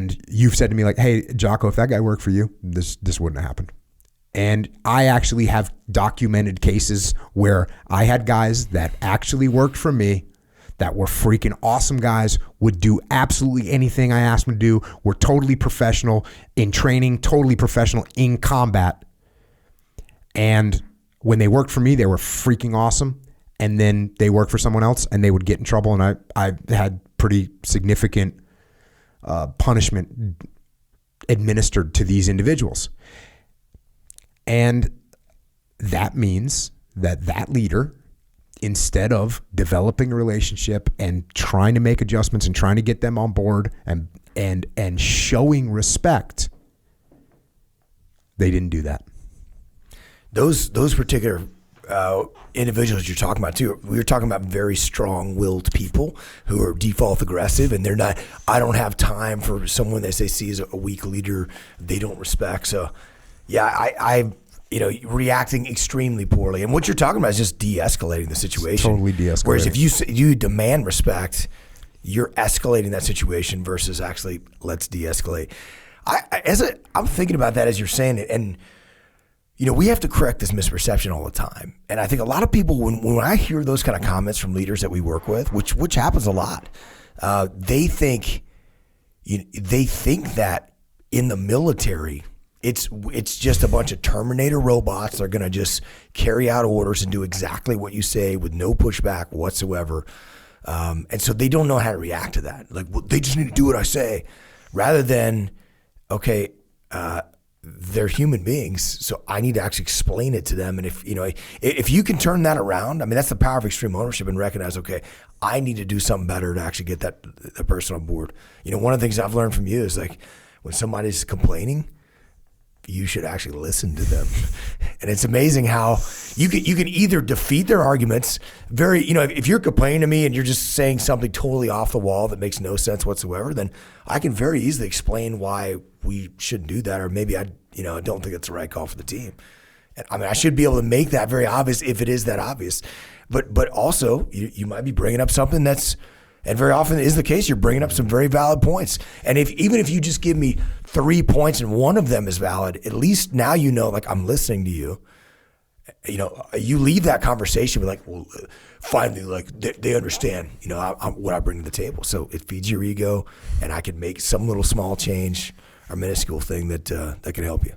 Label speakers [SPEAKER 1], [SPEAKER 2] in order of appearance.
[SPEAKER 1] And you've said to me like, hey, Jocko, if that guy worked for you, this wouldn't have happened. And I actually have documented cases where I had guys that actually worked for me that were freaking awesome guys, would do absolutely anything I asked them to do, were totally professional in training, totally professional in combat. And when they worked for me, they were freaking awesome. And then they worked for someone else and they would get in trouble. And I had pretty significant punishment administered to these individuals. And that means that leader, instead of developing a relationship and trying to make adjustments and trying to get them on board and showing respect, they didn't do that.
[SPEAKER 2] Those particular individuals you're talking about too, we were talking about very strong-willed people who are default aggressive, and they're not. I don't have time for someone that they see as a weak leader they don't respect. So, yeah, I reacting extremely poorly. And what you're talking about is just de-escalating the situation.
[SPEAKER 1] Totally de-escalating.
[SPEAKER 2] Whereas if you demand respect, you're escalating that situation versus actually let's de-escalate. I'm thinking about that as you're saying it, and we have to correct this misperception all the time. And I think a lot of people, when I hear those kind of comments from leaders that we work with, which happens a lot, they think that in the military, it's just a bunch of Terminator robots. They're going to just carry out orders and do exactly what you say with no pushback whatsoever. And so they don't know how to react to that. Like, well, they just need to do what I say, rather than, okay, they're human beings, so I need to actually explain it to them. And if you can turn that around, I mean, that's the power of extreme ownership, and recognize, okay, I need to do something better to actually get that person on board. One of the things I've learned from you is, like, when somebody's complaining, you should actually listen to them. And it's amazing how you can either defeat their arguments if you're complaining to me and you're just saying something totally off the wall that makes no sense whatsoever, then I can very easily explain why we shouldn't do that, or maybe I don't think it's the right call for the team. And I mean, I should be able to make that very obvious if it is that obvious. But also, you might be bringing up something that's, and very often is the case, you're bringing up some very valid points. And even if you just give me 3 points and one of them is valid, at least now like, I'm listening to you. You leave that conversation with, like, well, finally, like, they understand, what I bring to the table. So it feeds your ego, and I can make some little small change or minuscule thing that can help you.